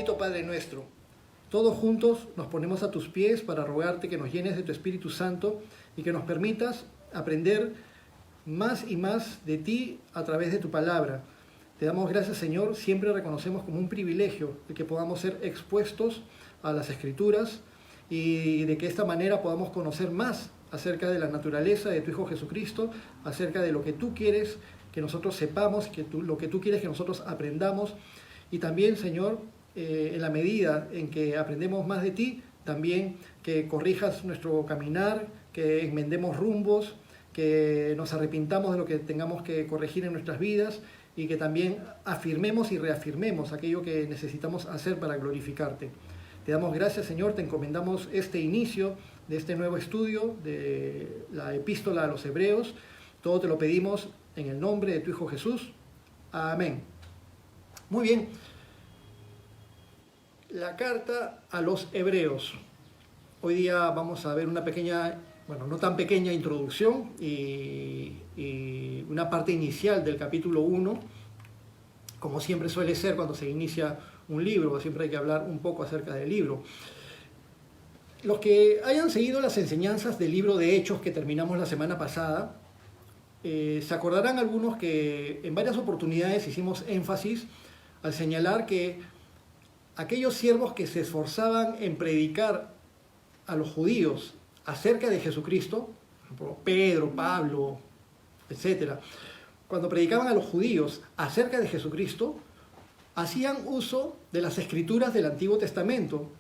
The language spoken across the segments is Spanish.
Bendito Padre nuestro, todos juntos nos ponemos a tus pies para rogarte que nos llenes de tu Espíritu Santo y que nos permitas aprender más y más de ti a través de tu palabra. Te damos gracias, Señor, siempre reconocemos como un privilegio el que podamos ser expuestos a las Escrituras y de que de esta manera podamos conocer más acerca de la naturaleza de tu Hijo Jesucristo, acerca de lo que tú quieres que nosotros sepamos, lo que tú quieres que nosotros aprendamos. Y también, Señor, en la medida en que aprendemos más de ti, también que corrijas nuestro caminar, que enmendemos rumbos, que nos arrepintamos de lo que tengamos que corregir en nuestras vidas y que también afirmemos y reafirmemos aquello que necesitamos hacer para glorificarte. Te damos gracias, Señor, te encomendamos este inicio de este nuevo estudio de la Epístola a los Hebreos. Todo te lo pedimos en el nombre de tu Hijo Jesús. Amén. Muy bien. La carta a los Hebreos. Hoy día vamos a ver una pequeña, bueno, no tan pequeña introducción y una parte inicial del capítulo 1. Como siempre suele ser cuando se inicia un libro, siempre hay que hablar un poco acerca del libro. Los que hayan seguido las enseñanzas del libro de Hechos que terminamos la semana pasada, se acordarán algunos que en varias oportunidades hicimos énfasis al señalar que aquellos siervos que se esforzaban en predicar a los judíos acerca de Jesucristo, por ejemplo, Pedro, Pablo, etc., cuando predicaban a los judíos acerca de Jesucristo, hacían uso de las escrituras del Antiguo Testamento.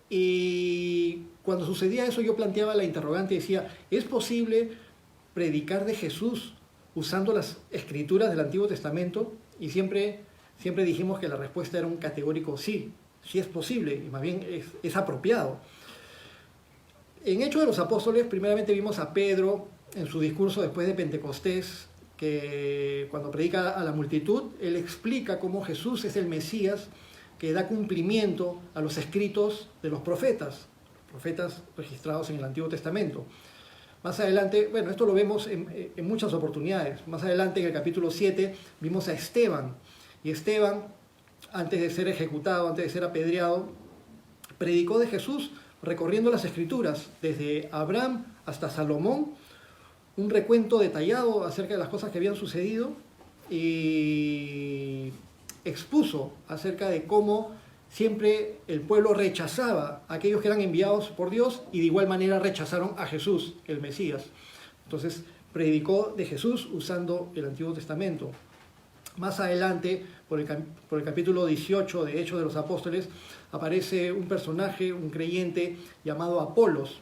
Y cuando sucedía eso, yo planteaba la interrogante y decía, ¿es posible predicar de Jesús usando las escrituras del Antiguo Testamento? Y siempre dijimos que la respuesta era un categórico sí, sí es posible, y más bien es apropiado. En Hechos de los Apóstoles, primeramente vimos a Pedro en su discurso después de Pentecostés, que cuando predica a la multitud, él explica cómo Jesús es el Mesías que da cumplimiento a los escritos de los profetas registrados en el Antiguo Testamento. Más adelante, bueno, esto lo vemos en muchas oportunidades. Más adelante, en el capítulo 7, vimos a Esteban. Y Esteban, antes de ser ejecutado, antes de ser apedreado, predicó de Jesús recorriendo las Escrituras, desde Abraham hasta Salomón, un recuento detallado acerca de las cosas que habían sucedido y expuso acerca de cómo siempre el pueblo rechazaba a aquellos que eran enviados por Dios y de igual manera rechazaron a Jesús, el Mesías. Entonces predicó de Jesús usando el Antiguo Testamento. Más adelante, por el capítulo 18 de Hechos de los Apóstoles, aparece un personaje, un creyente llamado Apolos,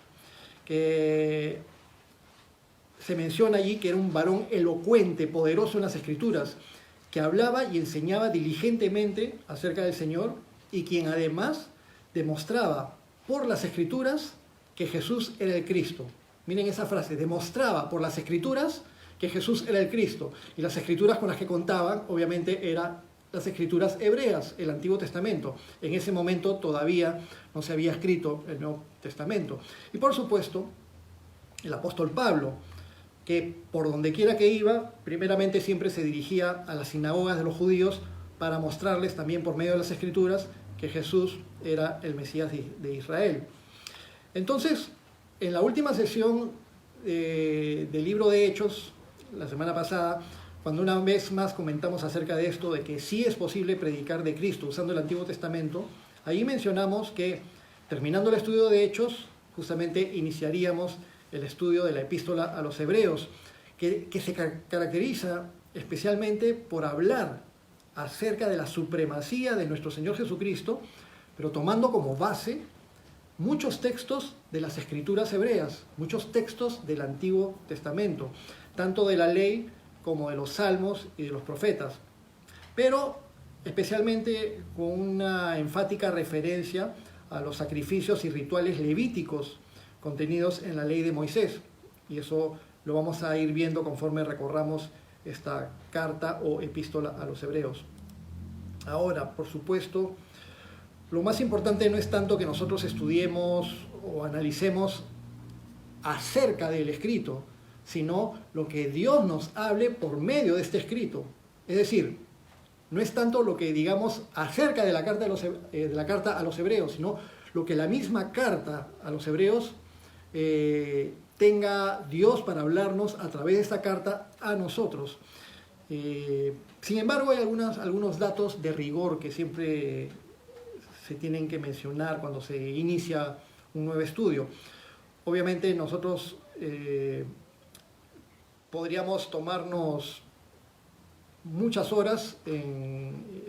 que se menciona allí que era un varón elocuente, poderoso en las Escrituras, que hablaba y enseñaba diligentemente acerca del Señor y quien además demostraba por las Escrituras que Jesús era el Cristo. Miren esa frase, demostraba por las Escrituras que Jesús era el Cristo. Y las Escrituras con las que contaban, obviamente, eran las Escrituras hebreas, el Antiguo Testamento. En ese momento todavía no se había escrito el Nuevo Testamento. Y por supuesto, el apóstol Pablo, que por donde quiera que iba, primeramente siempre se dirigía a las sinagogas de los judíos para mostrarles también por medio de las Escrituras que Jesús era el Mesías de Israel. Entonces, en la última sesión del libro de Hechos, la semana pasada, cuando una vez más comentamos acerca de esto, de que sí es posible predicar de Cristo usando el Antiguo Testamento, ahí mencionamos que, terminando el estudio de Hechos, justamente iniciaríamos el estudio de la Epístola a los Hebreos, que se caracteriza especialmente por hablar acerca de la supremacía de nuestro Señor Jesucristo, pero tomando como base muchos textos de las Escrituras hebreas, muchos textos del Antiguo Testamento, tanto de la ley como de los salmos y de los profetas, pero especialmente con una enfática referencia a los sacrificios y rituales levíticos contenidos en la ley de Moisés. Y eso lo vamos a ir viendo conforme recorramos esta carta o epístola a los Hebreos. Ahora, por supuesto, lo más importante no es tanto que nosotros estudiemos o analicemos acerca del escrito, sino lo que Dios nos hable por medio de este escrito. Es decir, no es tanto lo que digamos acerca de la carta, de la carta a los hebreos, sino lo que la misma carta a los hebreos tenga Dios para hablarnos a través de esta carta a nosotros. Sin embargo, hay algunos datos de rigor que siempre se tienen que mencionar cuando se inicia un nuevo estudio. Obviamente nosotros podríamos tomarnos muchas horas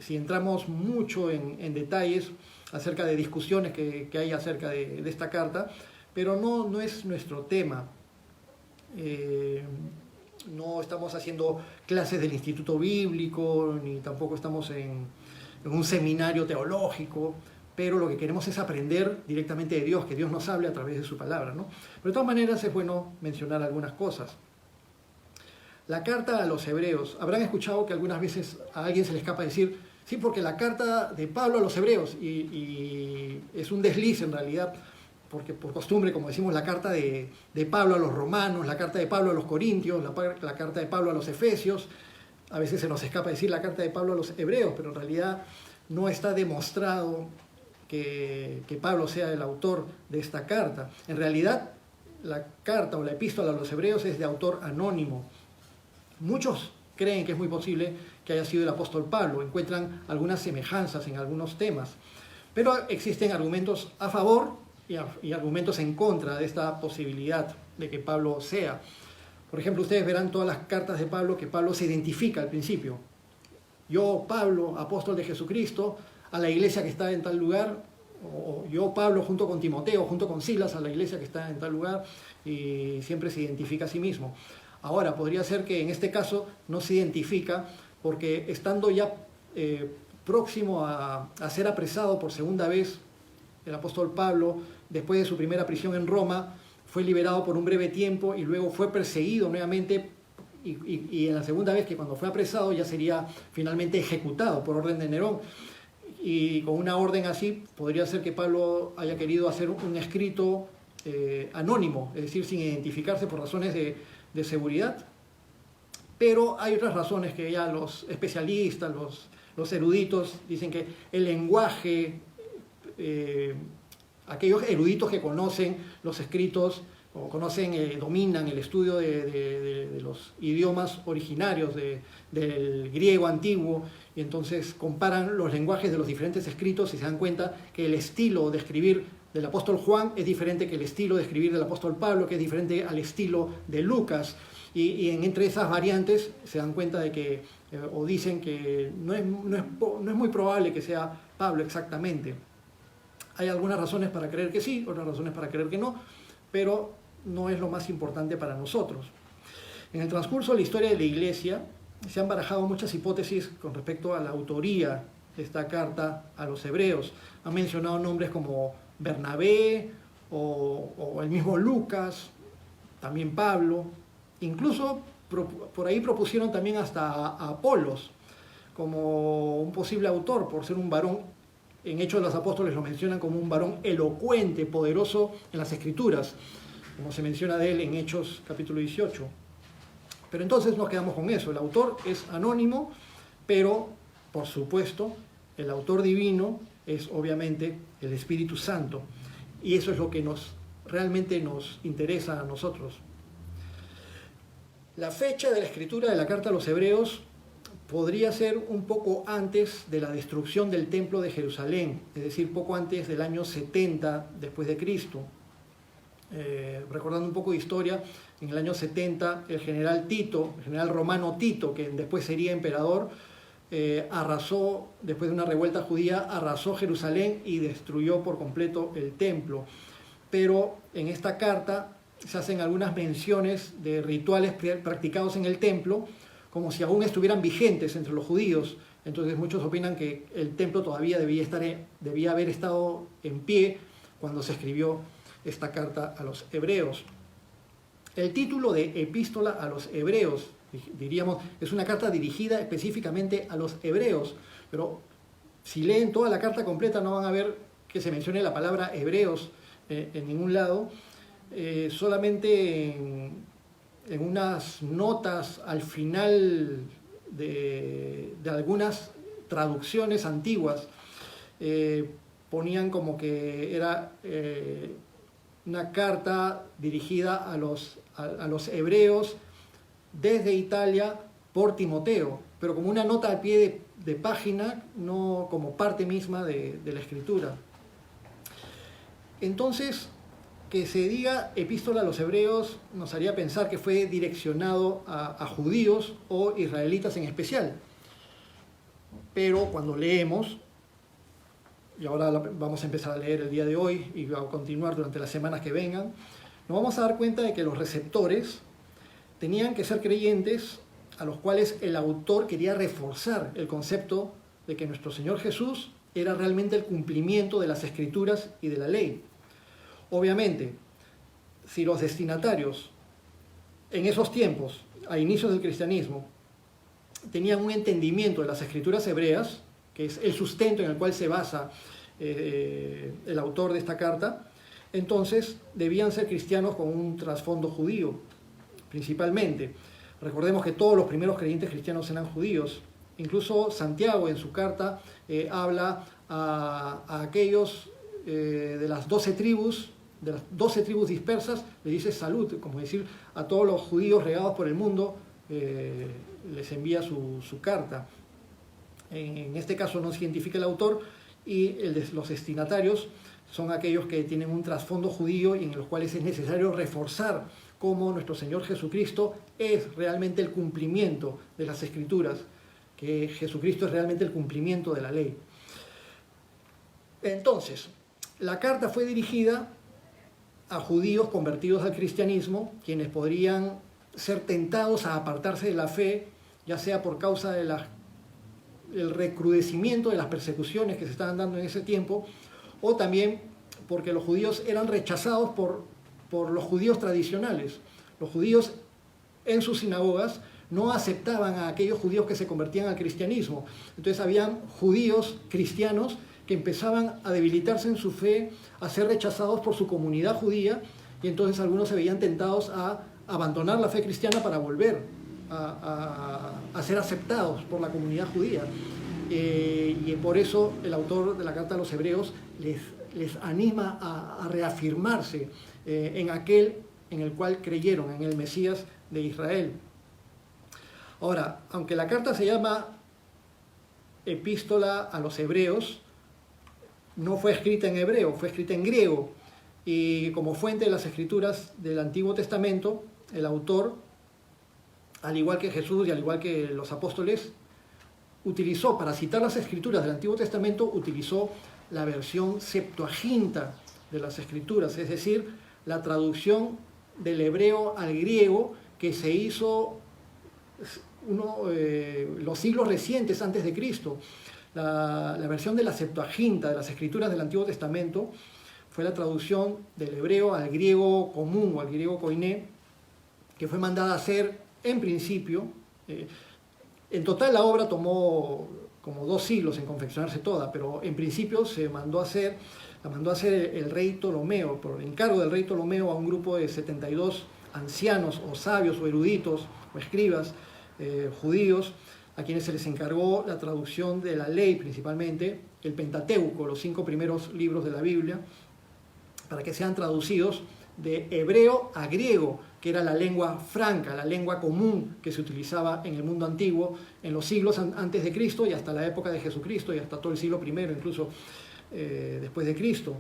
si entramos mucho en detalles acerca de discusiones que hay acerca de esta carta, pero no es nuestro tema. No estamos haciendo clases del Instituto Bíblico, ni tampoco estamos en un seminario teológico, pero lo que queremos es aprender directamente de Dios, que Dios nos hable a través de su palabra, ¿no? Pero de todas maneras es bueno mencionar algunas cosas. La carta a los hebreos, habrán escuchado que algunas veces a alguien se le escapa decir, sí, porque la carta de Pablo a los hebreos, y es un desliz en realidad, porque por costumbre, como decimos, la carta de Pablo a los romanos, la carta de Pablo a los corintios, la carta de Pablo a los efesios, a veces se nos escapa decir la carta de Pablo a los hebreos, pero en realidad no está demostrado que Pablo sea el autor de esta carta. En realidad, la carta o la epístola a los hebreos es de autor anónimo. Muchos creen que es muy posible que haya sido el apóstol Pablo, encuentran algunas semejanzas en algunos temas, pero existen argumentos a favor y argumentos en contra de esta posibilidad de que Pablo sea. Por ejemplo, ustedes verán todas las cartas de Pablo que Pablo se identifica al principio. Yo, Pablo, apóstol de Jesucristo, a la iglesia que está en tal lugar, o yo, Pablo, junto con Timoteo, junto con Silas, a la iglesia que está en tal lugar, y siempre se identifica a sí mismo. Ahora, podría ser que en este caso no se identifica porque estando ya próximo a ser apresado por segunda vez, el apóstol Pablo, después de su primera prisión en Roma, fue liberado por un breve tiempo y luego fue perseguido nuevamente y en la segunda vez, que cuando fue apresado, ya sería finalmente ejecutado por orden de Nerón. Y con una orden así, podría ser que Pablo haya querido hacer un escrito anónimo, es decir, sin identificarse por razones de seguridad. Pero hay otras razones que ya los especialistas, los eruditos, dicen que el lenguaje, aquellos eruditos que conocen los escritos o conocen, dominan el estudio de los idiomas originarios del griego antiguo, y entonces comparan los lenguajes de los diferentes escritos y se dan cuenta que el estilo de escribir del apóstol Juan es diferente que el estilo de escribir del apóstol Pablo, que es diferente al estilo de Lucas, y entre esas variantes se dan cuenta de que, o dicen que no es muy probable que sea Pablo exactamente. Hay algunas razones para creer que sí, otras razones para creer que no, pero no es lo más importante para nosotros. En el transcurso de la historia de la Iglesia se han barajado muchas hipótesis con respecto a la autoría de esta carta a los hebreos. Han mencionado nombres como Bernabé o el mismo Lucas, también Pablo. Incluso por ahí propusieron también hasta a Apolos como un posible autor, por ser un varón. En Hechos de los Apóstoles lo mencionan como un varón elocuente, poderoso en las Escrituras, como se menciona de él en Hechos capítulo 18. Pero entonces nos quedamos con eso. El autor es anónimo, pero por supuesto el autor divino es obviamente el Espíritu Santo. Y eso es lo que realmente nos interesa a nosotros. La fecha de la escritura de la carta a los hebreos podría ser un poco antes de la destrucción del templo de Jerusalén, es decir, poco antes del año 70 después de Cristo. Recordando un poco de historia, en el año 70 el general romano Tito, que después sería emperador, arrasó, después de una revuelta judía, arrasó Jerusalén y destruyó por completo el templo. Pero en esta carta se hacen algunas menciones de rituales practicados en el templo, como si aún estuvieran vigentes entre los judíos. Entonces muchos opinan que el templo todavía debía haber estado en pie cuando se escribió esta carta a los hebreos. El título de Epístola a los Hebreos, diríamos, es una carta dirigida específicamente a los hebreos, pero si leen toda la carta completa no van a ver que se mencione la palabra hebreos en ningún lado, solamente en unas notas al final de algunas traducciones antiguas ponían como que era una carta dirigida a los hebreos desde Italia por Timoteo, pero como una nota al pie de página, no como parte misma de la escritura. Entonces, que se diga epístola a los hebreos nos haría pensar que fue direccionado a judíos o israelitas en especial. Pero cuando leemos, y ahora vamos a empezar a leer el día de hoy y va a continuar durante las semanas que vengan, nos vamos a dar cuenta de que los receptores tenían que ser creyentes a los cuales el autor quería reforzar el concepto de que nuestro Señor Jesús era realmente el cumplimiento de las Escrituras y de la ley. Obviamente, si los destinatarios en esos tiempos, a inicios del cristianismo, tenían un entendimiento de las Escrituras hebreas, que es el sustento en el cual se basa el autor de esta carta, entonces debían ser cristianos con un trasfondo judío, principalmente. Recordemos que todos los primeros creyentes cristianos eran judíos. Incluso Santiago en su carta habla a aquellos de las 12 tribus dispersas, le dice salud, como decir, a todos los judíos regados por el mundo, les envía su carta. En este caso no se identifica el autor, y los destinatarios son aquellos que tienen un trasfondo judío y en los cuales es necesario reforzar cómo nuestro Señor Jesucristo es realmente el cumplimiento de las Escrituras, que Jesucristo es realmente el cumplimiento de la ley. Entonces, la carta fue dirigida a judíos convertidos al cristianismo, quienes podrían ser tentados a apartarse de la fe, ya sea por causa del recrudecimiento de las persecuciones que se estaban dando en ese tiempo, o también porque los judíos eran rechazados por los judíos tradicionales. Los judíos en sus sinagogas no aceptaban a aquellos judíos que se convertían al cristianismo. Entonces habían judíos cristianos que empezaban a debilitarse en su fe, a ser rechazados por su comunidad judía, y entonces algunos se veían tentados a abandonar la fe cristiana para volver a ser aceptados por la comunidad judía. Y por eso el autor de la carta a los hebreos les anima a reafirmarse en aquel en el cual creyeron, en el Mesías de Israel. Ahora, aunque la carta se llama Epístola a los Hebreos, no fue escrita en hebreo, fue escrita en griego, y como fuente de las escrituras del Antiguo Testamento, el autor, al igual que Jesús y al igual que los apóstoles, utilizó, para citar las escrituras del Antiguo Testamento, utilizó la versión Septuaginta de las escrituras, es decir, la traducción del hebreo al griego que se hizo los siglos recientes antes de Cristo. La versión de la Septuaginta de las escrituras del Antiguo Testamento fue la traducción del hebreo al griego común o al griego koiné, que fue mandada a hacer en principio. En total la obra tomó como 2 siglos en confeccionarse toda, pero en principio la mandó a hacer el rey Ptolomeo, por encargo del rey Ptolomeo, a un grupo de 72 ancianos o sabios o eruditos o escribas judíos, a quienes se les encargó la traducción de la ley, principalmente el Pentateuco, los 5 primeros libros de la Biblia, para que sean traducidos de hebreo a griego, que era la lengua franca, la lengua común que se utilizaba en el mundo antiguo, en los siglos antes de Cristo y hasta la época de Jesucristo y hasta todo el siglo I, incluso después de Cristo.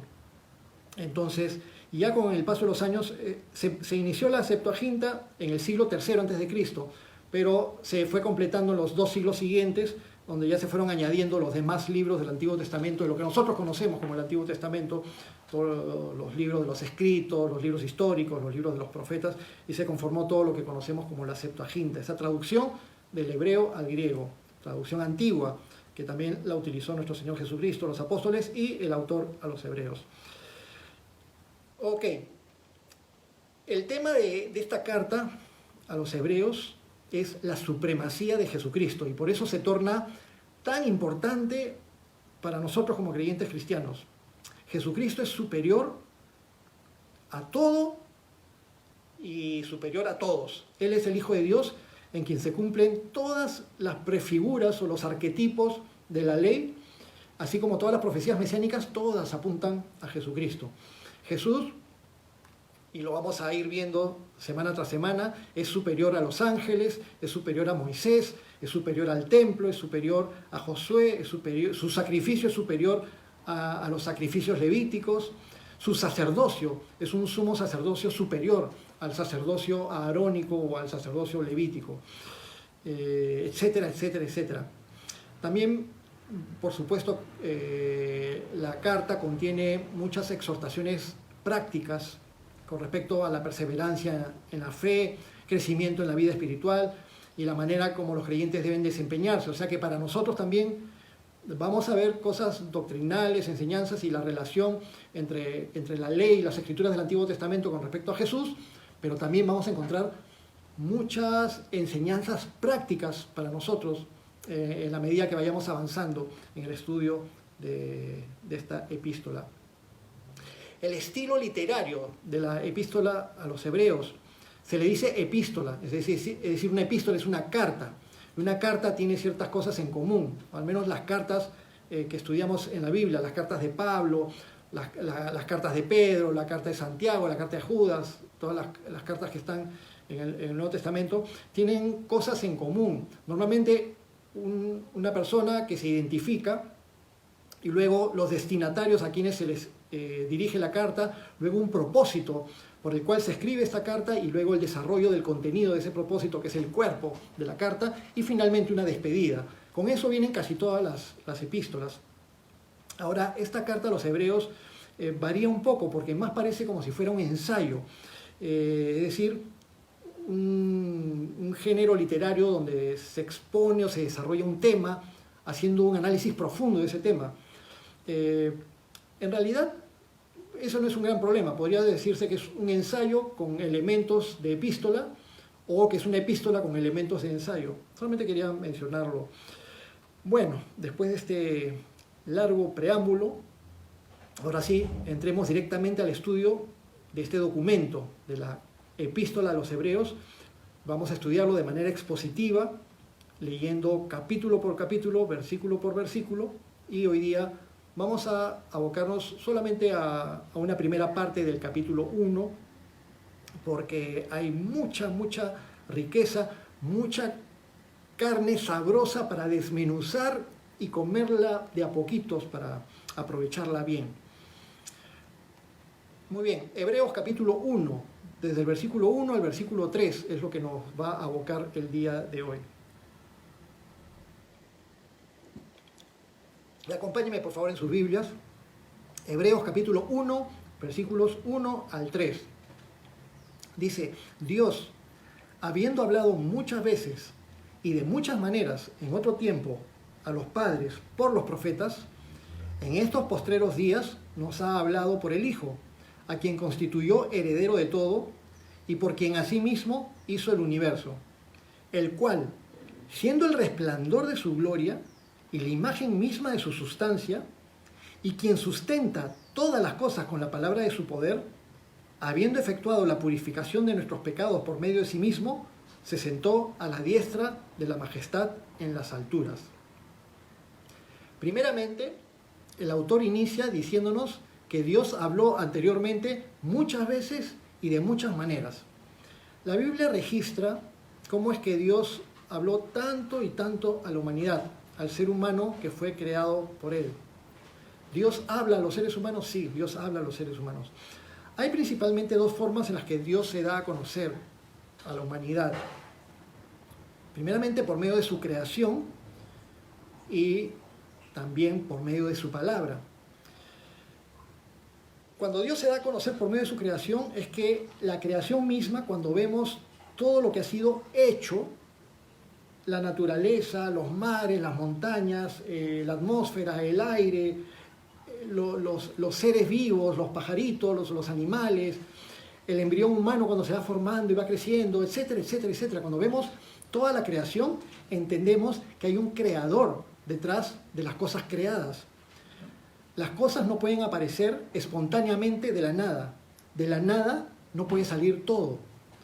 Entonces, ya con el paso de los años, se inició la Septuaginta en el siglo III antes de Cristo, pero se fue completando en los 2 siglos siguientes, donde ya se fueron añadiendo los demás libros del Antiguo Testamento, de lo que nosotros conocemos como el Antiguo Testamento, todos los libros de los escritos, los libros históricos, los libros de los profetas, y se conformó todo lo que conocemos como la Septuaginta, esa traducción del hebreo al griego, traducción antigua, que también la utilizó nuestro Señor Jesucristo, los apóstoles y el autor a los hebreos. Ok, el tema de esta carta a los hebreos es la supremacía de Jesucristo, y por eso se torna tan importante para nosotros como creyentes cristianos. Jesucristo es superior a todo y superior a todos. Él es el Hijo de Dios en quien se cumplen todas las prefiguras o los arquetipos de la ley, así como todas las profecías mesiánicas, todas apuntan a Jesucristo. Jesús, y lo vamos a ir viendo semana tras semana, es superior a los ángeles, es superior a Moisés, es superior al templo, es superior a Josué, su sacrificio es superior a los sacrificios levíticos, su sacerdocio es un sumo sacerdocio superior al sacerdocio aarónico o al sacerdocio levítico, etcétera, etcétera, etcétera. También, por supuesto, la carta contiene muchas exhortaciones prácticas con respecto a la perseverancia en la fe, crecimiento en la vida espiritual y la manera como los creyentes deben desempeñarse. O sea que para nosotros también vamos a ver cosas doctrinales, enseñanzas y la relación entre la ley y las escrituras del Antiguo Testamento con respecto a Jesús, pero también vamos a encontrar muchas enseñanzas prácticas para nosotros en la medida que vayamos avanzando en el estudio de esta epístola. El estilo literario de la epístola a los hebreos se le dice epístola, es decir, una epístola es una carta. Una carta tiene ciertas cosas en común, o al menos las cartas que estudiamos en la Biblia, las cartas de Pablo, las cartas de Pedro, la carta de Santiago, la carta de Judas, todas las cartas que están en el Nuevo Testamento, tienen cosas en común. Normalmente una persona que se identifica y luego los destinatarios a quienes se les dirige la carta, luego un propósito por el cual se escribe esta carta y luego el desarrollo del contenido de ese propósito, que es el cuerpo de la carta, y finalmente una despedida. Con eso vienen casi todas las epístolas. Ahora, esta carta a los hebreos varía un poco porque más parece como si fuera un ensayo, es decir, un género literario donde se expone o se desarrolla un tema haciendo un análisis profundo de ese tema. En realidad, eso no es un gran problema. Podría decirse que es un ensayo con elementos de epístola o que es una epístola con elementos de ensayo. Solamente quería mencionarlo. Bueno, después de este largo preámbulo, ahora sí, entremos directamente al estudio de este documento, de la epístola a los hebreos. Vamos a estudiarlo de manera expositiva, leyendo capítulo por capítulo, versículo por versículo, y hoy día vamos a abocarnos solamente a una primera parte del capítulo 1, porque hay mucha riqueza, mucha carne sabrosa para desmenuzar y comerla de a poquitos para aprovecharla bien. Muy bien, Hebreos capítulo 1, desde el versículo 1 al versículo 3 es lo que nos va a abocar el día de hoy. Acompáñenme por favor en sus Biblias. Hebreos capítulo 1, versículos 1 al 3. Dice: Dios, habiendo hablado muchas veces y de muchas maneras en otro tiempo a los padres por los profetas, en estos postreros días nos ha hablado por el Hijo, a quien constituyó heredero de todo y por quien asimismo hizo el universo, el cual, siendo el resplandor de su gloria y la imagen misma de su sustancia, y quien sustenta todas las cosas con la palabra de su poder, habiendo efectuado la purificación de nuestros pecados por medio de sí mismo, se sentó a la diestra de la majestad en las alturas. Primeramente, el autor inicia diciéndonos que Dios habló anteriormente muchas veces y de muchas maneras. La Biblia registra cómo es que Dios habló tanto y tanto a la humanidad, al ser humano que fue creado por Él. ¿Dios habla a los seres humanos? Sí, Dios habla a los seres humanos. Hay principalmente dos formas en las que Dios se da a conocer a la humanidad. Primeramente por medio de su creación y también por medio de su palabra. Cuando Dios se da a conocer por medio de su creación, es que la creación misma, cuando vemos todo lo que ha sido hecho, la naturaleza, los mares, las montañas, la atmósfera, el aire, los seres vivos, los pajaritos, los animales, el embrión humano cuando se va formando y va creciendo, etcétera, etcétera, etcétera. Cuando vemos toda la creación, entendemos que hay un creador detrás de las cosas creadas. Las cosas no pueden aparecer espontáneamente de la nada. De la nada no puede salir todo.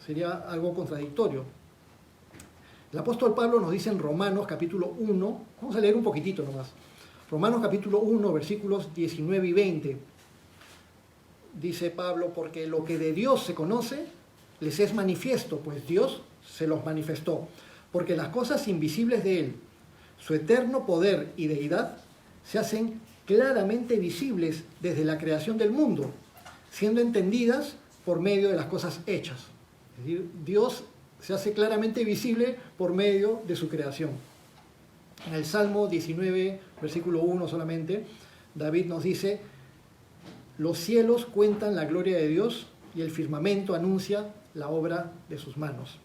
Sería algo contradictorio. El apóstol Pablo nos dice en Romanos capítulo 1, vamos a leer un poquitito nomás. Romanos capítulo 1, versículos 19 y 20. Dice Pablo, porque lo que de Dios se conoce les es manifiesto, pues Dios se los manifestó. Porque las cosas invisibles de Él, su eterno poder y deidad, se hacen claramente visibles desde la creación del mundo, siendo entendidas por medio de las cosas hechas. Es decir, Dios se hace claramente visible por medio de su creación. En el Salmo 19, versículo 1 solamente, David nos dice, los cielos cuentan la gloria de Dios y el firmamento anuncia la obra de sus manos.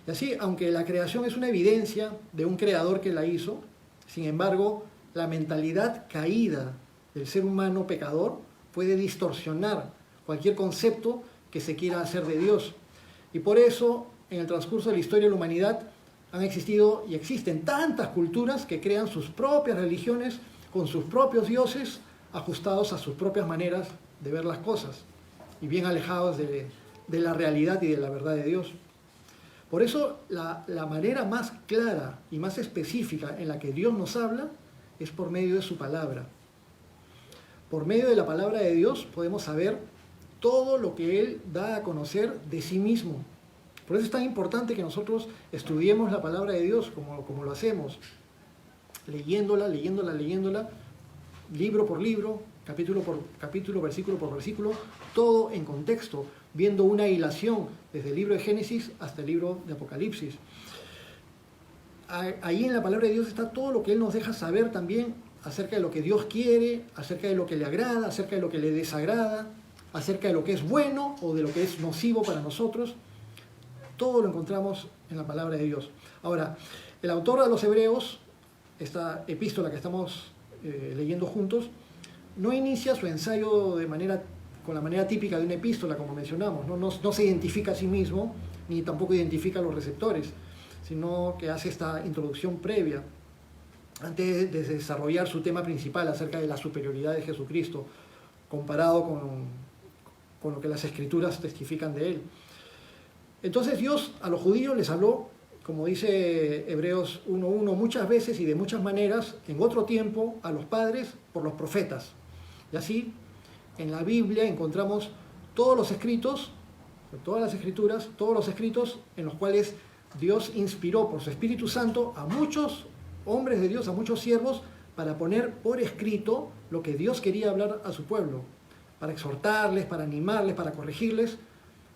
Y así, aunque la creación es una evidencia de un creador que la hizo, sin embargo, la mentalidad caída del ser humano pecador puede distorsionar cualquier concepto que se quiera hacer de Dios. Y por eso, en el transcurso de la historia de la humanidad, han existido y existen tantas culturas que crean sus propias religiones con sus propios dioses ajustados a sus propias maneras de ver las cosas y bien alejados de la realidad y de la verdad de Dios. Por eso la manera más clara y más específica en la que Dios nos habla es por medio de su palabra. Por medio de la palabra de Dios podemos saber todo lo que Él da a conocer de sí mismo. Por eso es tan importante que nosotros estudiemos la palabra de Dios como lo hacemos, leyéndola, libro por libro, capítulo por capítulo, versículo por versículo, todo en contexto, viendo una hilación desde el libro de Génesis hasta el libro de Apocalipsis. Ahí en la palabra de Dios está todo lo que Él nos deja saber también acerca de lo que Dios quiere, acerca de lo que le agrada, acerca de lo que le desagrada, acerca de lo que es bueno o de lo que es nocivo para nosotros. Todo lo encontramos en la palabra de Dios. Ahora, el autor de los Hebreos, esta epístola que estamos leyendo juntos, no inicia su ensayo con la manera típica de una epístola, como mencionamos. No se identifica a sí mismo, ni tampoco identifica a los receptores, sino que hace esta introducción previa, antes de desarrollar su tema principal acerca de la superioridad de Jesucristo, comparado con lo que las Escrituras testifican de Él. Entonces Dios a los judíos les habló, como dice Hebreos 1.1, muchas veces y de muchas maneras, en otro tiempo, a los padres por los profetas. Y así, en la Biblia encontramos todos los escritos, todas las escrituras, todos los escritos en los cuales Dios inspiró por su Espíritu Santo a muchos hombres de Dios, a muchos siervos, para poner por escrito lo que Dios quería hablar a su pueblo, para exhortarles, para animarles, para corregirles,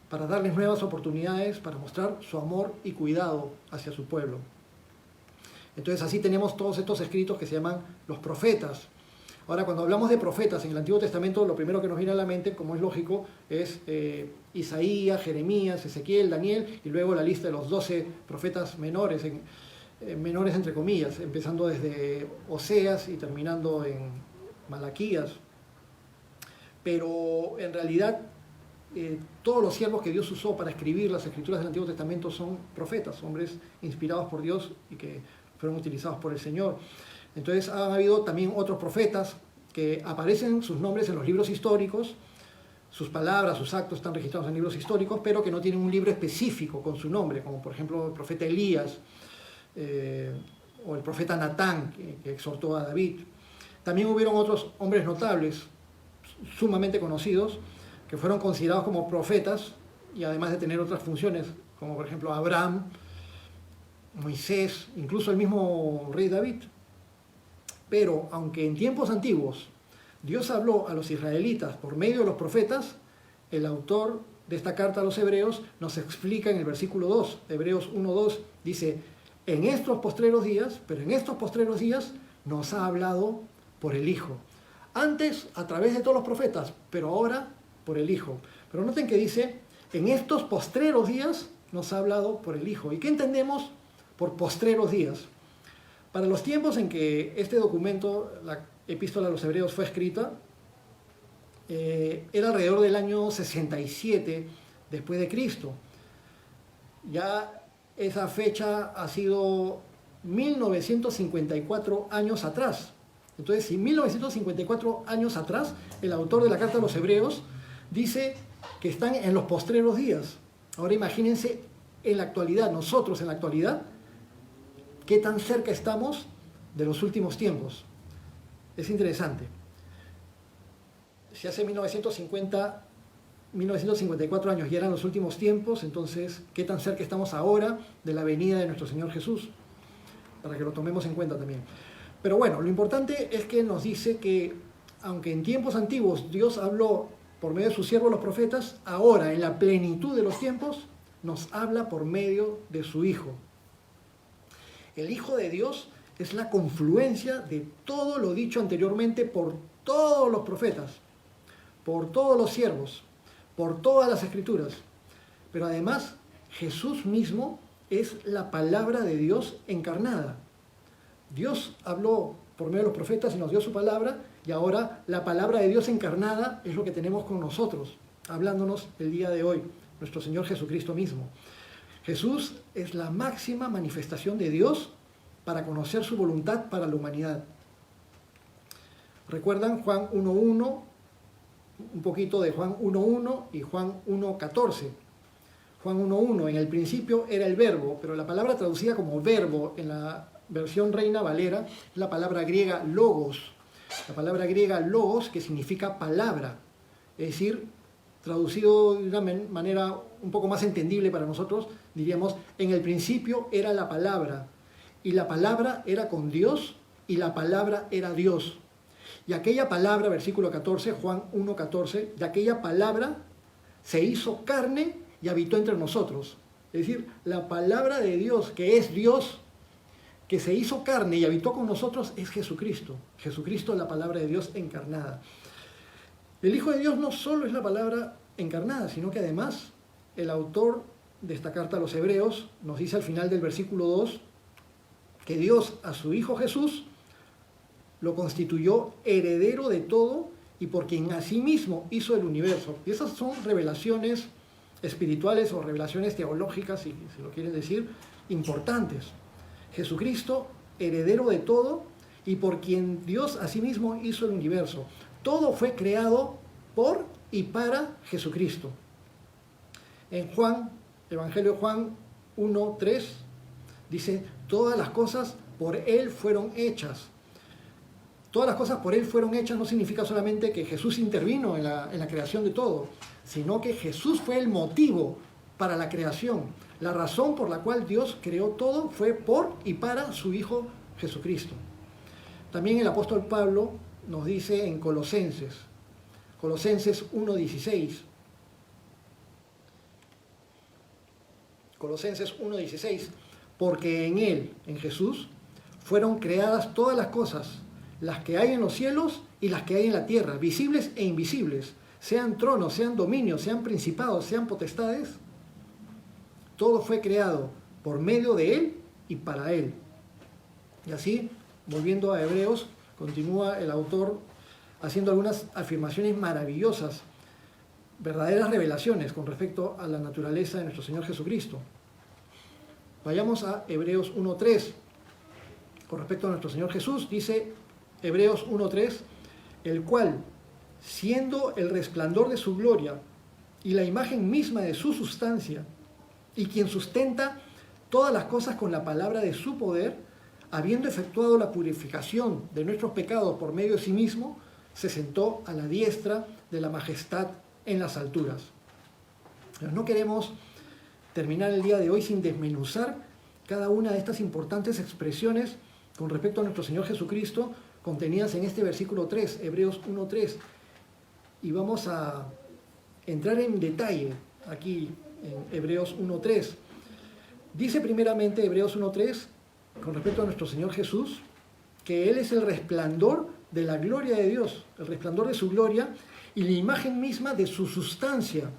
para darles nuevas oportunidades, para mostrar su amor y cuidado hacia su pueblo. Entonces así tenemos todos estos escritos que se llaman los profetas. Ahora, cuando hablamos de profetas en el Antiguo Testamento, lo primero que nos viene a la mente, como es lógico, es Isaías, Jeremías, Ezequiel, Daniel, y luego la lista de los 12 profetas menores, menores entre comillas, empezando desde Oseas y terminando en Malaquías. Pero en realidad todos los siervos que Dios usó para escribir las escrituras del Antiguo Testamento son profetas, hombres inspirados por Dios y que fueron utilizados por el Señor. Entonces han habido también otros profetas que aparecen sus nombres en los libros históricos, sus palabras, sus actos están registrados en libros históricos, pero que no tienen un libro específico con su nombre, como por ejemplo el profeta Elías o el profeta Natán, que exhortó a David. También hubieron otros hombres notables, sumamente conocidos, que fueron considerados como profetas y además de tener otras funciones, como por ejemplo Abraham, Moisés, incluso el mismo rey David. Pero aunque en tiempos antiguos Dios habló a los israelitas por medio de los profetas, el autor de esta carta a los Hebreos nos explica en el versículo 2, Hebreos 1:2, dice, en estos postreros días nos ha hablado por el Hijo. Antes a través de todos los profetas, pero ahora por el Hijo. Pero noten que dice, en estos postreros días nos ha hablado por el Hijo. ¿Y qué entendemos por postreros días? Para los tiempos en que este documento, la epístola a los Hebreos, fue escrita, era alrededor del año 67 después de Cristo. Ya esa fecha ha sido 1954 años atrás. Entonces, si 1954 años atrás, el autor de la carta a los Hebreos dice que están en los postreros días. Ahora imagínense en la actualidad, nosotros en la actualidad, ¿Qué tan cerca estamos de los últimos tiempos? Es interesante. Si hace 1954 años ya eran los últimos tiempos, entonces, ¿qué tan cerca estamos ahora de la venida de nuestro Señor Jesús? Para que lo tomemos en cuenta también. Pero bueno, lo importante es que nos dice que, aunque en tiempos antiguos Dios habló por medio de sus siervos los profetas, ahora, en la plenitud de los tiempos, nos habla por medio de su Hijo. El Hijo de Dios es la confluencia de todo lo dicho anteriormente por todos los profetas, por todos los siervos, por todas las escrituras. Pero además, Jesús mismo es la palabra de Dios encarnada. Dios habló por medio de los profetas y nos dio su palabra, y ahora la palabra de Dios encarnada es lo que tenemos con nosotros, hablándonos el día de hoy, nuestro Señor Jesucristo mismo. Jesús es la máxima manifestación de Dios para conocer su voluntad para la humanidad. ¿Recuerdan Juan 1.1? Un poquito de Juan 1.1 y Juan 1.14. Juan 1.1, en el principio era el verbo, pero la palabra traducida como verbo en la versión Reina Valera es la palabra griega logos. La palabra griega logos, que significa palabra, es decir, traducido de una manera un poco más entendible para nosotros, diríamos, en el principio era la palabra, y la palabra era con Dios, y la palabra era Dios. Y aquella palabra, versículo 14, Juan 1.14, de aquella palabra se hizo carne y habitó entre nosotros. Es decir, la palabra de Dios, que es Dios, que se hizo carne y habitó con nosotros, es Jesucristo. Jesucristo es la palabra de Dios encarnada. El Hijo de Dios no solo es la palabra encarnada, sino que además el autor de esta carta a los Hebreos nos dice al final del versículo 2 que Dios a su Hijo Jesús lo constituyó heredero de todo y por quien asimismo hizo el universo. Y esas son revelaciones espirituales o revelaciones teológicas, si lo quieren decir, importantes. Jesucristo, heredero de todo y por quien Dios asimismo hizo el universo. Todo fue creado por y para Jesucristo. En Juan, Evangelio de Juan 1.3, dice, todas las cosas por Él fueron hechas. Todas las cosas por Él fueron hechas no significa solamente que Jesús intervino en la creación de todo, sino que Jesús fue el motivo para la creación. La razón por la cual Dios creó todo fue por y para su Hijo Jesucristo. También el apóstol Pablo nos dice en Colosenses 1.16. Colosenses 1.16. Porque en Él, en Jesús, fueron creadas todas las cosas, las que hay en los cielos y las que hay en la tierra, visibles e invisibles, sean tronos, sean dominios, sean principados, sean potestades. Todo fue creado por medio de Él y para Él. Y así, volviendo a Hebreos, continúa el autor haciendo algunas afirmaciones maravillosas, verdaderas revelaciones con respecto a la naturaleza de nuestro Señor Jesucristo. Vayamos a Hebreos 1.3. Con respecto a nuestro Señor Jesús, dice Hebreos 1.3, el cual, siendo el resplandor de su gloria y la imagen misma de su sustancia, y quien sustenta todas las cosas con la palabra de su poder, habiendo efectuado la purificación de nuestros pecados por medio de sí mismo, se sentó a la diestra de la majestad en las alturas. Pero no queremos terminar el día de hoy sin desmenuzar cada una de estas importantes expresiones con respecto a nuestro Señor Jesucristo contenidas en este versículo 3, Hebreos 1.3. Y vamos a entrar en detalle aquí en Hebreos 1.3. Dice primeramente Hebreos 1.3, con respecto a nuestro Señor Jesús, que Él es el resplandor de la gloria de Dios, el resplandor de su gloria y la imagen misma de su sustancia.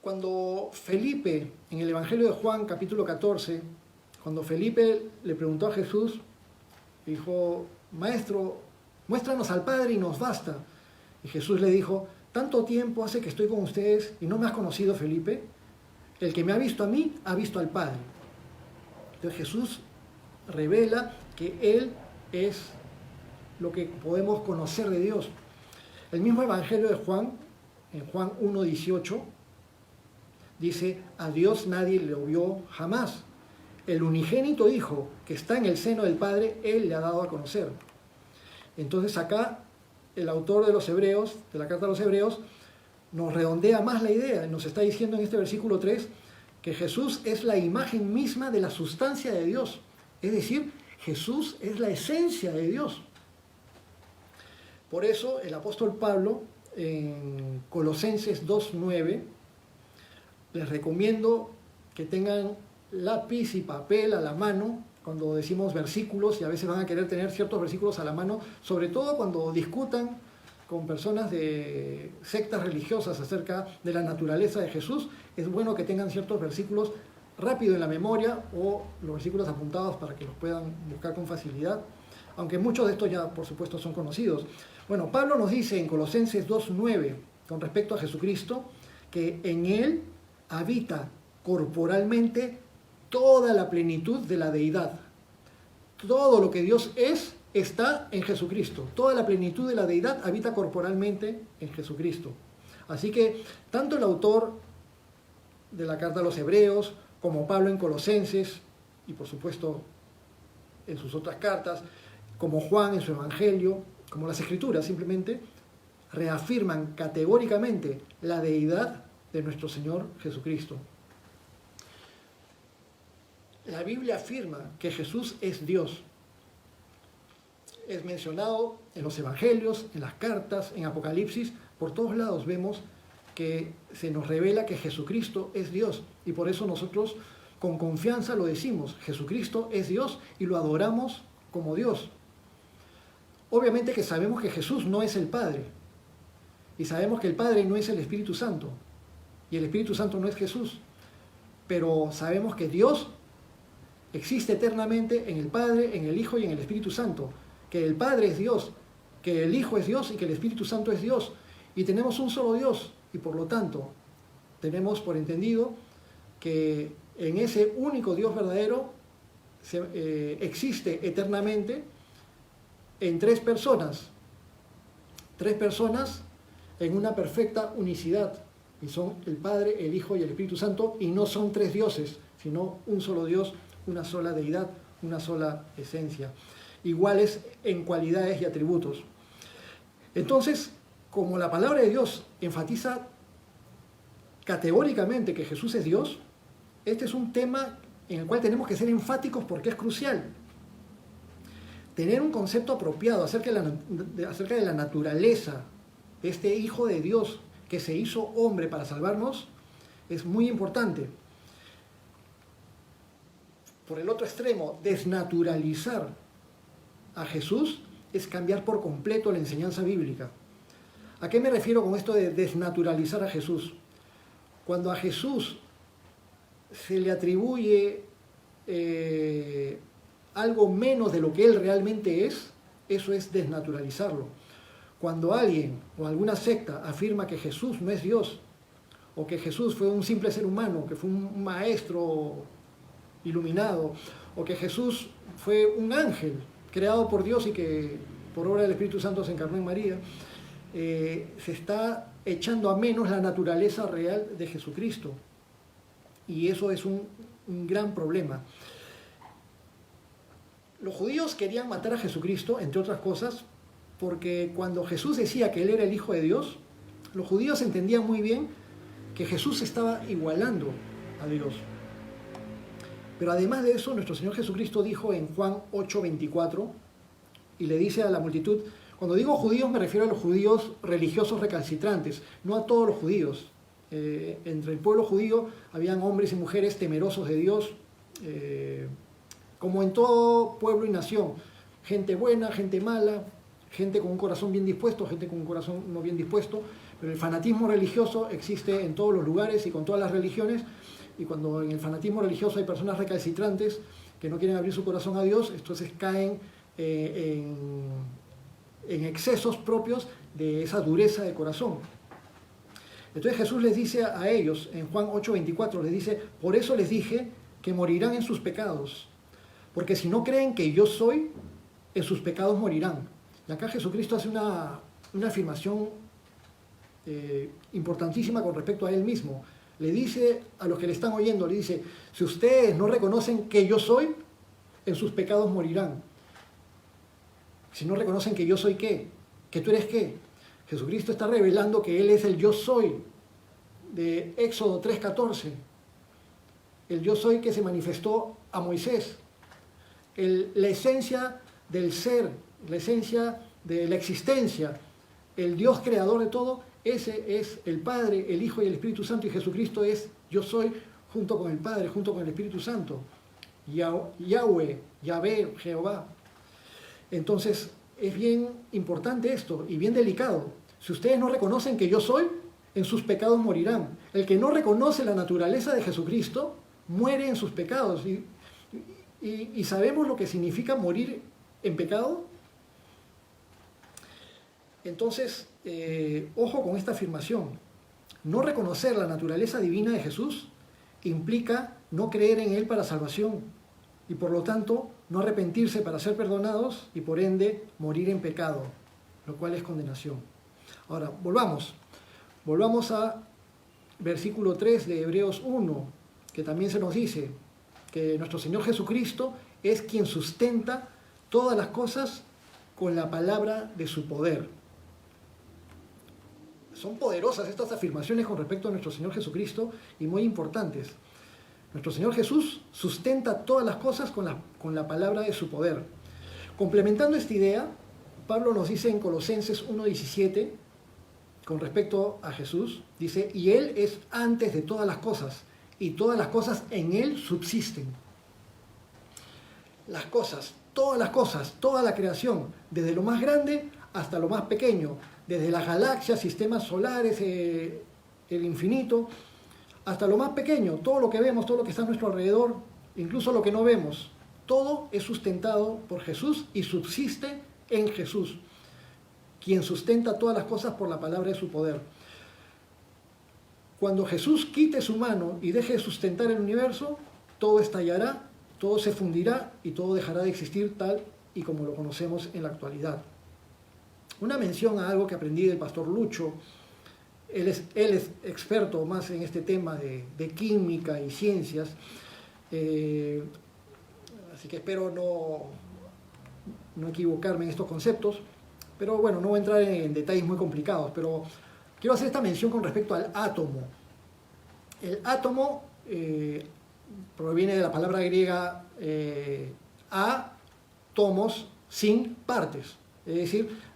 Cuando Felipe, en el Evangelio de Juan, capítulo 14, cuando Felipe le preguntó a Jesús, dijo, Maestro, muéstranos al Padre y nos basta. Y Jesús le dijo, ¿tanto tiempo hace que estoy con ustedes y no me has conocido, Felipe? El que me ha visto a mí, ha visto al Padre. Entonces Jesús revela que Él es lo que podemos conocer de Dios. El mismo Evangelio de Juan, en Juan 1.18, dice, a Dios nadie lo vio jamás. el unigénito Hijo que está en el seno del Padre, Él le ha dado a conocer. Entonces acá el autor de los Hebreos, de la carta a los Hebreos, nos redondea más la idea. Nos está diciendo en este versículo 3 que Jesús es la imagen misma de la sustancia de Dios. Es decir, Jesús es la esencia de Dios. Por eso el apóstol Pablo en Colosenses 2:9 les recomiendo que tengan lápiz y papel a la mano cuando decimos versículos, y a veces van a querer tener ciertos versículos a la mano, sobre todo cuando discutan con personas de sectas religiosas acerca de la naturaleza de Jesús. Es bueno que tengan ciertos versículos rápido en la memoria o los versículos apuntados para que los puedan buscar con facilidad, aunque muchos de estos ya por supuesto son conocidos. Bueno, Pablo nos dice en Colosenses 2:9 con respecto a Jesucristo que en Él habita corporalmente toda la plenitud de la deidad. Todo lo que Dios es está en Jesucristo. Toda la plenitud de la deidad habita corporalmente en Jesucristo. Así que tanto el autor de la carta a los Hebreos como Pablo en Colosenses, y por supuesto en sus otras cartas, como Juan en su Evangelio, como las Escrituras simplemente, reafirman categóricamente la deidad de nuestro Señor Jesucristo. La Biblia afirma que Jesús es Dios. Es mencionado en los Evangelios, en las cartas, en Apocalipsis, por todos lados vemos que se nos revela que Jesucristo es Dios. Y por eso nosotros con confianza lo decimos, Jesucristo es Dios y lo adoramos como Dios. Obviamente que sabemos que Jesús no es el Padre. Y sabemos que el Padre no es el Espíritu Santo. Y el Espíritu Santo no es Jesús. Pero sabemos que Dios existe eternamente en el Padre, en el Hijo y en el Espíritu Santo. Que el Padre es Dios, que el Hijo es Dios y que el Espíritu Santo es Dios. Y tenemos un solo Dios. Y por lo tanto, tenemos por entendido que en ese único Dios verdadero existe eternamente en tres personas en una perfecta unicidad. Y son el Padre, el Hijo y el Espíritu Santo. Y no son tres dioses, sino un solo Dios, una sola deidad, una sola esencia, iguales en cualidades y atributos. Entonces, como la palabra de Dios enfatiza categóricamente que Jesús es Dios, este es un tema en el cual tenemos que ser enfáticos porque es crucial. Tener un concepto apropiado acerca de la naturaleza de este Hijo de Dios que se hizo hombre para salvarnos es muy importante. Por el otro extremo, desnaturalizar a Jesús es cambiar por completo la enseñanza bíblica. ¿A qué me refiero con esto de desnaturalizar a Jesús? Cuando a Jesús se le atribuye algo menos de lo que Él realmente es, eso es desnaturalizarlo. Cuando alguien o alguna secta afirma que Jesús no es Dios, o que Jesús fue un simple ser humano, que fue un maestro iluminado, o que Jesús fue un ángel creado por Dios y que por obra del Espíritu Santo se encarnó en María, se está echando a menos la naturaleza real de Jesucristo. Y eso es un gran problema. Los judíos querían matar a Jesucristo, entre otras cosas, porque cuando Jesús decía que Él era el Hijo de Dios, los judíos entendían muy bien que Jesús estaba igualando a Dios. Pero además de eso, nuestro Señor Jesucristo dijo en Juan 8:24, y le dice a la multitud, cuando digo judíos me refiero a los judíos religiosos recalcitrantes, no a todos los judíos. Entre el pueblo judío habían hombres y mujeres temerosos de Dios, como en todo pueblo y nación. Gente buena, gente mala, gente con un corazón bien dispuesto, gente con un corazón no bien dispuesto. Pero el fanatismo religioso existe en todos los lugares y con todas las religiones. Y cuando en el fanatismo religioso hay personas recalcitrantes que no quieren abrir su corazón a Dios, entonces caen en excesos propios de esa dureza de corazón. Entonces Jesús les dice a ellos, en Juan 8:24, les dice, por eso les dije que morirán en sus pecados, porque si no creen que yo soy, en sus pecados morirán. Y acá Jesucristo hace una afirmación importantísima con respecto a Él mismo. Le dice a los que le están oyendo, le dice, si ustedes no reconocen que yo soy, en sus pecados morirán. Si no reconocen que yo soy qué, que tú eres qué. Jesucristo está revelando que Él es el yo soy de Éxodo 3:14. El yo soy que se manifestó a Moisés. La esencia del ser, la esencia de la existencia, el Dios creador de todo, ese es el Padre, el Hijo y el Espíritu Santo, y Jesucristo es yo soy junto con el Padre, junto con el Espíritu Santo. Yahweh, Yahvé, Jehová. Entonces, es bien importante esto y bien delicado. Si ustedes no reconocen que yo soy, en sus pecados morirán. El que no reconoce la naturaleza de Jesucristo, muere en sus pecados. Y sabemos lo que significa morir en pecado. Entonces, ojo con esta afirmación. No reconocer la naturaleza divina de Jesús implica no creer en Él para salvación y por lo tanto no arrepentirse para ser perdonados y por ende morir en pecado, lo cual es condenación. Ahora, volvamos a versículo 3 de Hebreos 1, que también se nos dice que nuestro Señor Jesucristo es quien sustenta todas las cosas con la palabra de su poder. Son poderosas estas afirmaciones con respecto a nuestro Señor Jesucristo y muy importantes. Nuestro Señor Jesús sustenta todas las cosas con la palabra de su poder. Complementando esta idea, Pablo nos dice en Colosenses 1:17, con respecto a Jesús, dice, y Él es antes de todas las cosas, y todas las cosas en Él subsisten. Las cosas, toda la creación, desde lo más grande hasta lo más pequeño, desde las galaxias, sistemas solares, el infinito, hasta lo más pequeño, todo lo que vemos, todo lo que está a nuestro alrededor, incluso lo que no vemos, todo es sustentado por Jesús y subsiste en Jesús, quien sustenta todas las cosas por la palabra de su poder. Cuando Jesús quite su mano y deje de sustentar el universo, todo estallará, todo se fundirá y todo dejará de existir tal y como lo conocemos en la actualidad. Una mención a algo que aprendí del pastor Lucho. Él es experto más en este tema de química y ciencias, así que espero no equivocarme en estos conceptos, pero bueno, no voy a entrar en detalles muy complicados, pero quiero hacer esta mención con respecto al átomo. El átomo proviene de la palabra griega átomos, sin partes, es decir,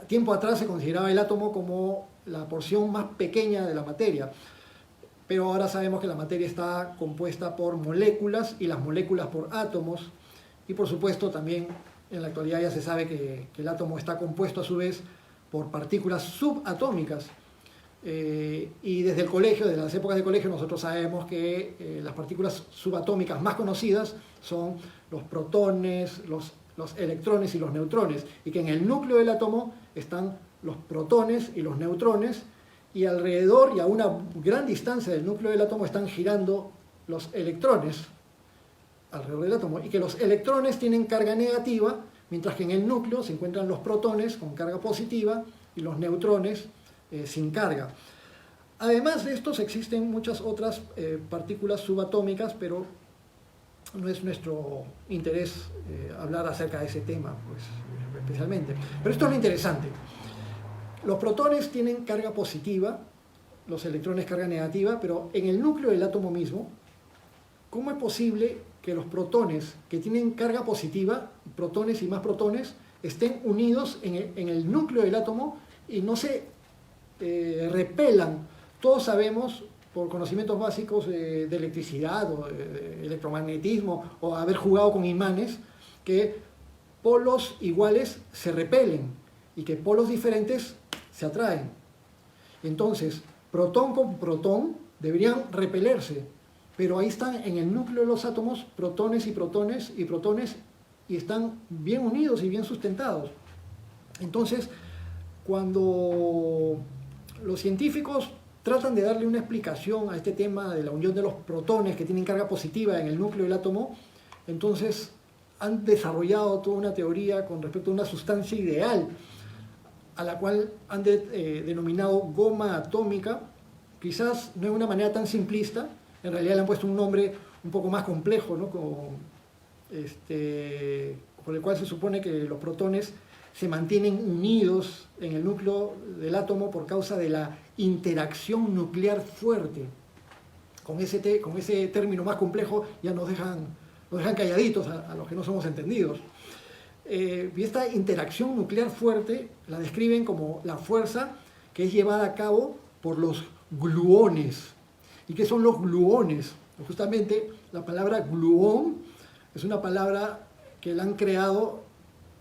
tiempo atrás se consideraba el átomo como la porción más pequeña de la materia, pero ahora sabemos que la materia está compuesta por moléculas y las moléculas por átomos, y por supuesto también en la actualidad ya se sabe que el átomo está compuesto a su vez por partículas subatómicas, y desde el colegio, desde las épocas de colegio, nosotros sabemos que las partículas subatómicas más conocidas son los protones, los electrones y los neutrones, y que en el núcleo del átomo están los protones y los neutrones, y alrededor y a una gran distancia del núcleo del átomo están girando los electrones alrededor del átomo, y que los electrones tienen carga negativa, mientras que en el núcleo se encuentran los protones con carga positiva y los neutrones sin carga. Además de estos existen muchas otras partículas subatómicas, pero no es nuestro interés hablar acerca de ese tema, pues, especialmente. Pero esto es lo interesante. Los protones tienen carga positiva, los electrones carga negativa, pero en el núcleo del átomo mismo, ¿cómo es posible que los protones que tienen carga positiva, protones y más protones, estén unidos en el núcleo del átomo y no se repelan? Todos sabemos, por conocimientos básicos de electricidad o de electromagnetismo o haber jugado con imanes, que polos iguales se repelen y que polos diferentes se atraen. Entonces, protón con protón deberían repelerse, pero ahí están en el núcleo de los átomos protones y protones y protones, y están bien unidos y bien sustentados. Entonces, cuando los científicos tratan de darle una explicación a este tema de la unión de los protones que tienen carga positiva en el núcleo del átomo, entonces han desarrollado toda una teoría con respecto a una sustancia ideal, a la cual han denominado goma atómica, quizás no es una manera tan simplista, en realidad le han puesto un nombre un poco más complejo, ¿no? Por el cual se supone que los protones se mantienen unidos en el núcleo del átomo por causa de la interacción nuclear fuerte. Con ese término más complejo ya nos dejan calladitos a los que no somos entendidos. Y esta interacción nuclear fuerte la describen como la fuerza que es llevada a cabo por los gluones. ¿Y qué son los gluones? Justamente la palabra gluón es una palabra que la han creado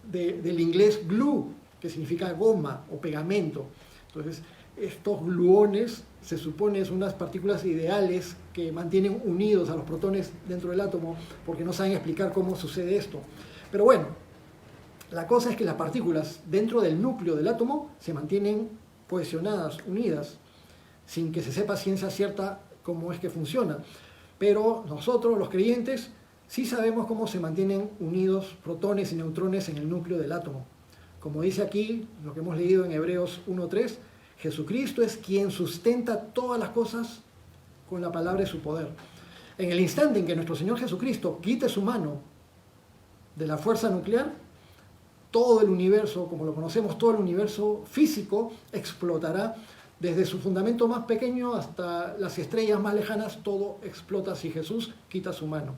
del inglés glue, que significa goma o pegamento. Entonces, estos gluones se supone son unas partículas ideales que mantienen unidos a los protones dentro del átomo, porque no saben explicar cómo sucede esto. Pero bueno, la cosa es que las partículas dentro del núcleo del átomo se mantienen cohesionadas, unidas, sin que se sepa ciencia cierta cómo es que funciona. Pero nosotros, los creyentes, sí sabemos cómo se mantienen unidos protones y neutrones en el núcleo del átomo. Como dice aquí, lo que hemos leído en Hebreos 1:3, Jesucristo es quien sustenta todas las cosas con la palabra de su poder. En el instante en que nuestro Señor Jesucristo quite su mano de la fuerza nuclear, todo el universo, como lo conocemos, todo el universo físico explotará. Desde su fundamento más pequeño hasta las estrellas más lejanas, todo explota si Jesús quita su mano.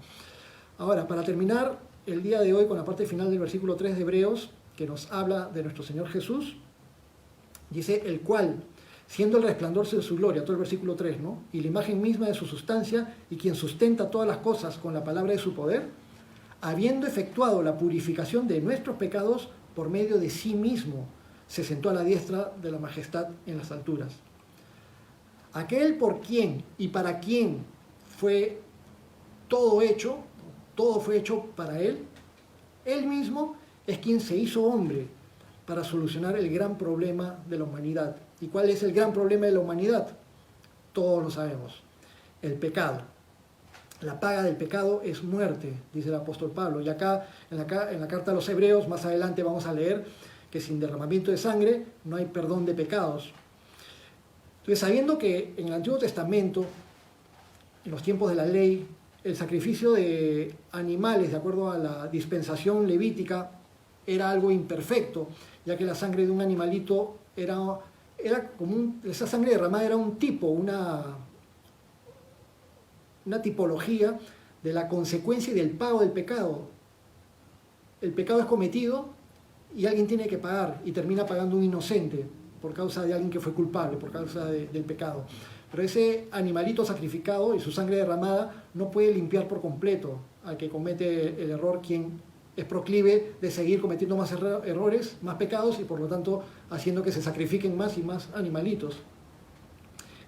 Ahora, para terminar el día de hoy con la parte final del versículo 3 de Hebreos, que nos habla de nuestro Señor Jesús, dice, el cual, siendo el resplandor de su gloria, todo el versículo 3, ¿no? Y la imagen misma de su sustancia, y quien sustenta todas las cosas con la palabra de su poder, habiendo efectuado la purificación de nuestros pecados por medio de sí mismo, se sentó a la diestra de la majestad en las alturas. Aquel por quien y para quien fue todo hecho, todo fue hecho para él mismo es quien se hizo hombre para solucionar el gran problema de la humanidad. ¿Y cuál es el gran problema de la humanidad? Todos lo sabemos, el pecado. La paga del pecado es muerte, dice el apóstol Pablo. Y acá, en la carta a los Hebreos, más adelante vamos a leer que sin derramamiento de sangre no hay perdón de pecados. Entonces, sabiendo que en el Antiguo Testamento, en los tiempos de la ley, el sacrificio de animales, de acuerdo a la dispensación levítica, era algo imperfecto, ya que la sangre de un animalito era como esa sangre derramada era un tipo, una tipología de la consecuencia y del pago del pecado. El pecado es cometido y alguien tiene que pagar, y termina pagando un inocente por causa de alguien que fue culpable, por causa del pecado. Pero ese animalito sacrificado y su sangre derramada no puede limpiar por completo al que comete el error, quien es proclive de seguir cometiendo más errores, más pecados, y por lo tanto haciendo que se sacrifiquen más y más animalitos.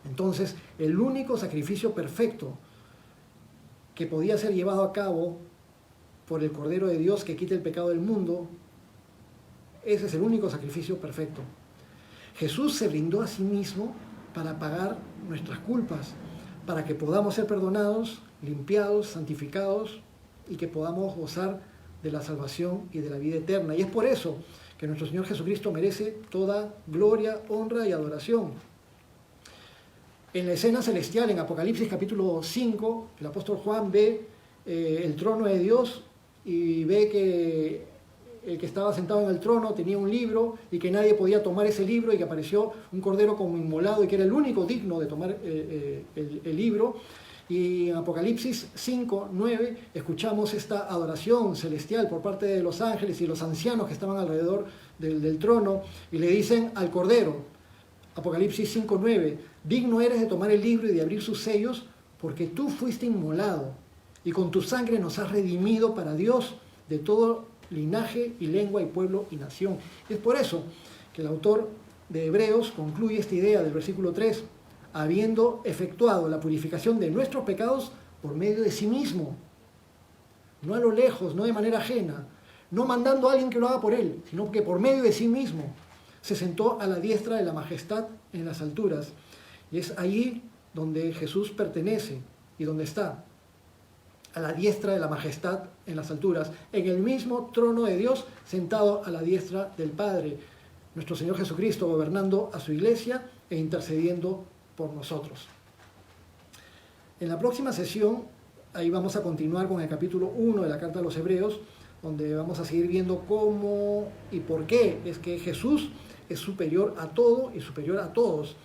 Entonces, el único sacrificio perfecto que podía ser llevado a cabo por el Cordero de Dios que quita el pecado del mundo, ese es el único sacrificio perfecto. Jesús se brindó a sí mismo para pagar nuestras culpas, para que podamos ser perdonados, limpiados, santificados, y que podamos gozar de la salvación y de la vida eterna. Y es por eso que nuestro Señor Jesucristo merece toda gloria, honra y adoración. En la escena celestial, en Apocalipsis capítulo 5, el apóstol Juan ve el trono de Dios y ve que el que estaba sentado en el trono tenía un libro y que nadie podía tomar ese libro, y que apareció un cordero como inmolado y que era el único digno de tomar el libro. Y en Apocalipsis 5:9 escuchamos esta adoración celestial por parte de los ángeles y los ancianos que estaban alrededor del trono, y le dicen al cordero, Apocalipsis 5:9, digno eres de tomar el libro y de abrir sus sellos, porque tú fuiste inmolado y con tu sangre nos has redimido para Dios de todo linaje y lengua y pueblo y nación. Y es por eso que el autor de Hebreos concluye esta idea del versículo 3, habiendo efectuado la purificación de nuestros pecados por medio de sí mismo, no a lo lejos, no de manera ajena, no mandando a alguien que lo haga por él, sino que por medio de sí mismo se sentó a la diestra de la majestad en las alturas. Y es allí donde Jesús pertenece y donde está, a la diestra de la majestad en las alturas, en el mismo trono de Dios, sentado a la diestra del Padre, nuestro Señor Jesucristo gobernando a su iglesia e intercediendo por nosotros. En la próxima sesión, ahí vamos a continuar con el capítulo 1 de la Carta a los Hebreos, donde vamos a seguir viendo cómo y por qué es que Jesús es superior a todo y superior a todos.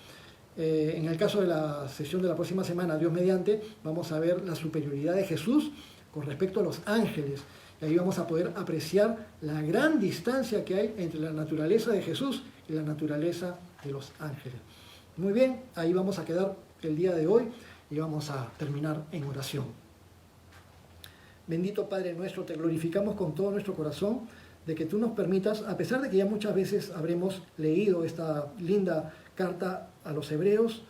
En el caso de la sesión de la próxima semana, Dios mediante, vamos a ver la superioridad de Jesús con respecto a los ángeles. Y ahí vamos a poder apreciar la gran distancia que hay entre la naturaleza de Jesús y la naturaleza de los ángeles. Muy bien, ahí vamos a quedar el día de hoy y vamos a terminar en oración. Bendito Padre nuestro, te glorificamos con todo nuestro corazón de que tú nos permitas, a pesar de que ya muchas veces habremos leído esta linda carta a los hebreos,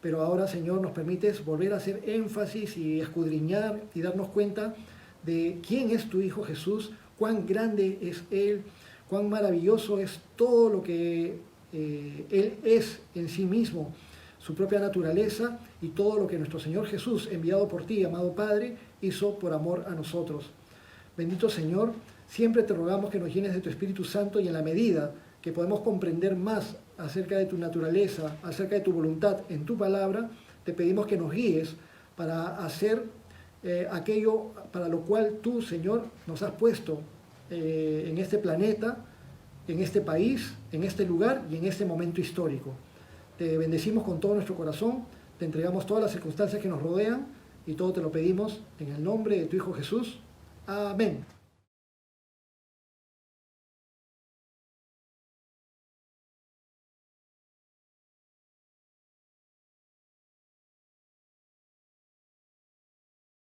pero ahora, Señor, nos permites volver a hacer énfasis y escudriñar y darnos cuenta de quién es tu Hijo Jesús, cuán grande es Él, cuán maravilloso es todo lo que Él es en sí mismo, su propia naturaleza y todo lo que nuestro Señor Jesús, enviado por ti, amado Padre, hizo por amor a nosotros. Bendito Señor, siempre te rogamos que nos llenes de tu Espíritu Santo y en la medida que podemos comprender más acerca de tu naturaleza, acerca de tu voluntad en tu palabra, te pedimos que nos guíes para hacer aquello para lo cual tú, Señor, nos has puesto en este planeta, en este país, en este lugar y en este momento histórico. Te bendecimos con todo nuestro corazón, te entregamos todas las circunstancias que nos rodean y todo te lo pedimos en el nombre de tu Hijo Jesús. Amén.